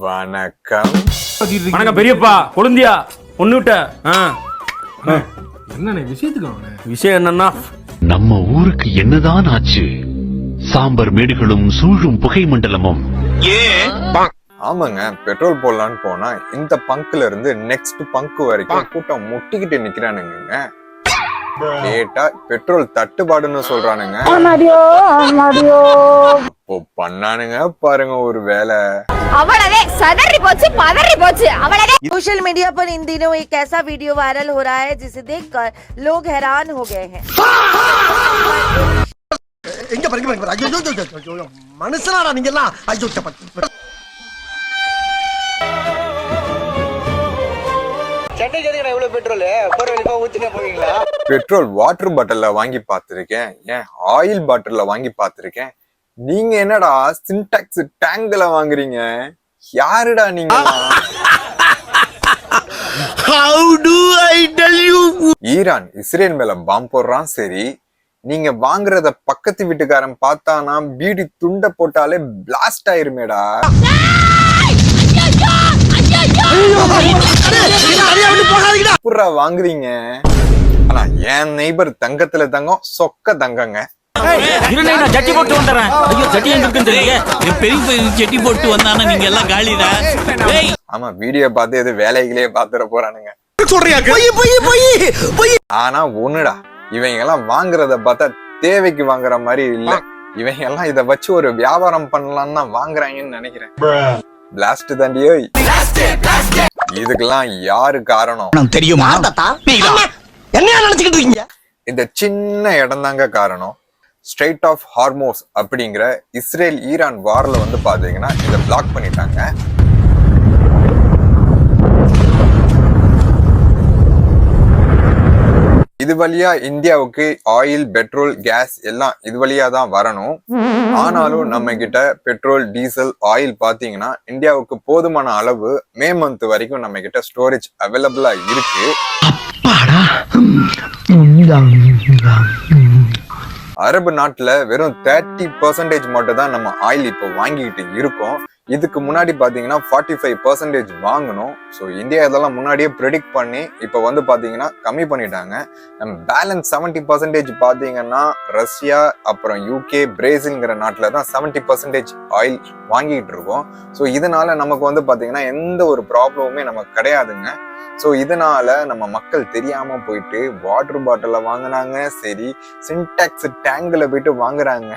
வணக்கம். வணக்கம் பெரியப்பா. கொழுந்தியா ஒண்ணுட்ட என்ன விஷயத்துக்கு விஷயம் என்னன்னா, நம்ம ஊருக்கு என்னதான் ஆச்சு? சாம்பர் மேடுகளும் சூழும் புகை மண்டலமும். ஆமாங்க, பெட்ரோல் போடலான்னு போனா இந்த பங்க்ல இருந்து நெக்ஸ்ட் பங்க் வரைக்கும் கூட்டம் முட்டிக்கிட்டு நிக்கிறானுங்க. கேட்டா பெட்ரோல் தட்டுப்பாடுன்னு சொல்றானுங்க. இப்போ பண்ணானுங்க பாருங்க ஒரு வேலை. अवलवे सदरी पोची पदरी पोची अवलवे। सोशल मीडिया पर इन दिनों एक ऐसा वीडियो वायरल हो रहा है जिसे देखकर लोग हैरान हो गए हैं। பெட்ரோல் வாட்டர் பாட்டில்ல வாங்கி பார்த்திருக்கேன், ஏன் ஆயில் பாட்டில்ல வாங்கி பார்த்திருக்கேன். நீங்க என்னடா சின்டாக்ஸ் டேங்க்ல வாங்குறீங்க? யாருடா நீங்க? ஈரான் இஸ்ரேல் மேல பாம்பு போடுறான். சரி, நீங்க வாங்குறத பக்கத்து வீட்டுக்காரன் பார்த்தானா பீடி துண்ட போட்டாலே பிளாஸ்ட் ஆயிருமேடா. வாங்குறீங்க. ஆனா என் நெய்பர் தங்கத்துல தங்கம் சொக்க தங்கங்க. ஜட்டி போட்டு வந்துறேன். ஐயோ, ஜட்டி எங்க இருக்குன்னு தெரியல. பெரிய ஜட்டி போட்டு வந்தானா நீங்க எல்லாம் காலிடா. ஆமா, வீடியோ பார்த்து எது வேலைகளே பாத்துற போறானுங்க. ஆனா ஒண்ணுடா, இவங்க எல்லாம் வாங்குறத பார்த்தா தேவைக்கு வாங்குற மாதிரி இல்ல. இவங்க எல்லாம் இத வச்சு ஒரு வியாபாரம் பண்ணலாம்னு தான் வாங்குறாங்கன்னு நினைக்கிறேன். பிளாஸ்ட் தாண்டியோ. இதுக்கெல்லாம் யாரு காரணம் தெரியுமா? என்ன நினைச்சுக்கிட்டு இருக்கீங்க? இந்த சின்ன இடம் தாங்க காரணம். ஸ்ட்ரெய்ட் ஆஃப் ஹார்மோஸ் அப்படிங்கிற இஸ்ரேல் ஈரான் வார்ல வந்து பாத்தீங்கன்னா இதை பிளாக் பண்ணிட்டாங்க. இது வழியா இந்தியாவுக்கு ஆயில், பெட்ரோல், கேஸ் எல்லாம் இது வழியா தான் வரணும். ஆனாலும் நம்ம கிட்ட பெட்ரோல், டீசல், ஆயில் பாத்தீங்கன்னா இந்தியாவுக்கு போதுமான அளவு மே மந்த் வரைக்கும் நம்ம கிட்ட ஸ்டோரேஜ் அவைலபிளா இருக்கு. அரபு நாட்டுல வெறும் 30% மட்டும் தான் நம்ம ஆயில் இப்போ வாங்கிக்கிட்டு இருக்கோம். இதுக்கு முன்னாடி பாத்தீங்கன்னா 45% வாங்கணும். ஸோ இந்தியா இதெல்லாம் முன்னாடியே ப்ரெடிக்ட் பண்ணி இப்போ வந்து பாத்தீங்கன்னா கம்மி பண்ணிட்டாங்க. நம்ம பேலன்ஸ் 70% பாத்தீங்கன்னா ரஷ்யா, அப்புறம் யூகே, பிரேசில்ங்கிற நாட்டுல தான் 70% ஆயில் வாங்கிட்டு இருக்கோம். ஸோ இதனால நமக்கு வந்து பாத்தீங்கன்னா எந்த ஒரு ப்ராப்ளமுமே நமக்கு கிடையாதுங்க. ஸோ இதனால நம்ம மக்கள் தெரியாம போயிட்டு வாட்டர் பாட்டில வாங்கினாங்க. சரி, சின்டாக்ஸ் டேங்க்ல போயிட்டு வாங்குறாங்க.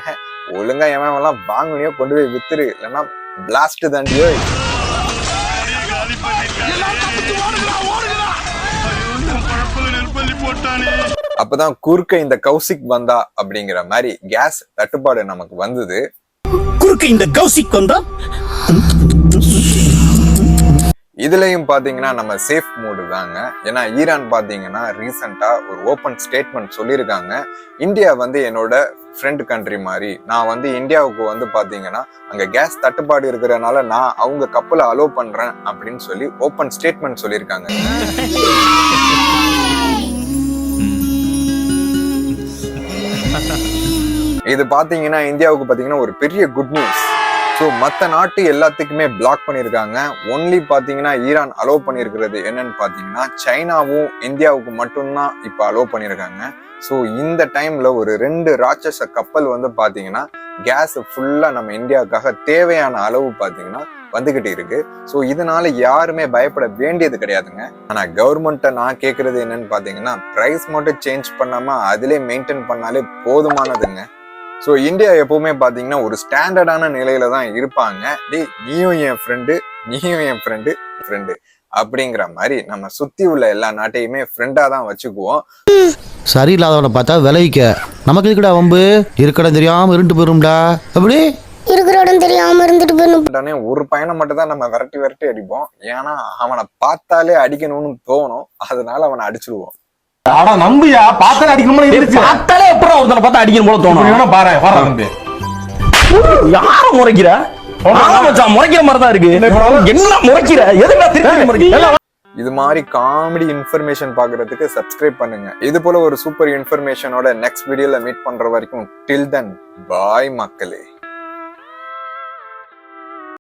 ஒழுங்கா எவன் வாங்கினியோ கொண்டு போய் வித்துரு, இல்லைன்னா பிளாஸ்ட் தாண்டியோ. அப்பதான் குறுக்க இந்த கௌசிக் வந்தா அப்படிங்கிற மாதிரி கேஸ் தட்டுப்பாடு நமக்கு வந்தது. குறுக்க இந்த கௌசிக் வந்தா இதுலயும் பாத்தீங்கன்னா நம்ம சேஃப் மூடு தாங்க. ஏன்னா ஈரான் பாத்தீங்கன்னா ரீசெண்டா ஒரு ஓப்பன் ஸ்டேட்மெண்ட் சொல்லியிருக்காங்க. இந்தியா வந்து என்னோட ஃப்ரெண்ட் கண்ட்ரி மாதிரி, நான் வந்து இந்தியாவுக்கு வந்து பாத்தீங்கன்னா அங்க கேஸ் தட்டுப்பாடு இருக்கிறதுனால நான் அவங்க கப்பலை அலோவ் பண்றேன் அப்படின்னு சொல்லி ஓப்பன் ஸ்டேட்மெண்ட் சொல்லியிருக்காங்க. இது பாத்தீங்கன்னா இந்தியாவுக்கு பாத்தீங்கன்னா ஒரு பெரிய குட் நியூஸ். ஸோ மற்ற நாட்டு எல்லாத்துக்குமே பிளாக் பண்ணியிருக்காங்க. ஒன்லி பார்த்தீங்கன்னா ஈரான் அலோவ் பண்ணியிருக்கிறது என்னன்னு பார்த்தீங்கன்னா சைனாவும் இந்தியாவுக்கு மட்டும்தான் இப்போ அலோவ் பண்ணியிருக்காங்க. ஸோ இந்த டைம்ல ஒரு 2 ராட்சச கப்பல் வந்து பார்த்தீங்கன்னா கேஸ் ஃபுல்லாக நம்ம இந்தியாவுக்காக தேவையான அளவு பார்த்தீங்கன்னா வந்துகிட்டு இருக்கு. ஸோ இதனால யாருமே பயப்பட வேண்டியது கிடையாதுங்க. ஆனா கவர்மெண்ட்டை நான் கேட்கறது என்னன்னு பார்த்தீங்கன்னா ப்ரைஸ் மட்டும் சேஞ்ச் பண்ணாம அதிலே மெயின்டைன் பண்ணாலே போதுமானதுங்க. ஸோ இந்தியா எப்பவுமே பாத்தீங்கன்னா ஒரு ஸ்டாண்டர்டான நிலையில தான் இருப்பாங்க. நீயும் என் ஃப்ரெண்டு, நீயும் என் ஃப்ரெண்டு அப்படிங்கிற மாதிரி நம்ம சுத்தி உள்ள எல்லா நாட்டையுமே ஃப்ரெண்டா தான் வச்சுக்குவோம். சரியில்லாதவனை பார்த்தா விளைவிக்க நமக்கு இருக்குடா வம்பு. இருக்கடம் தெரியாம இருந்துட்டு போயிரும்டா. அப்படி இருக்கிற இடம் தெரியாம இருந்துட்டு போயிடும். ஒரு பையனை மட்டும் தான் நம்ம விரட்டி அடிப்போம். ஏன்னா அவனை பார்த்தாலே அடிக்கணும்னு தோணும். அதனால அவனை அடிச்சிருவோம். ஆனா நம்பியா பார்த்தாலே அடிக்கணும். பார்த்தாலே எப்பறம் ஒருத்தனை பார்த்தா அடிக்கணும் போல தோணும். பாரு நம்பி யார முறைக்கிற? முறைக்கிற மாதிரி தான் இருக்கு. என்ன முறைக்கிற? எதுக்கு? இது மாதிரி காமெடி இன்ஃபர்மேஷன் பாக்குறதுக்கு சப்ஸ்கிரைப் பண்ணுங்க. இது போல ஒரு சூப்பர் இன்ஃபர்மேஷனோட நெக்ஸ்ட் வீடியோல மீட் பண்ற வரைக்கும் டில் தென் பாய் மக்களே.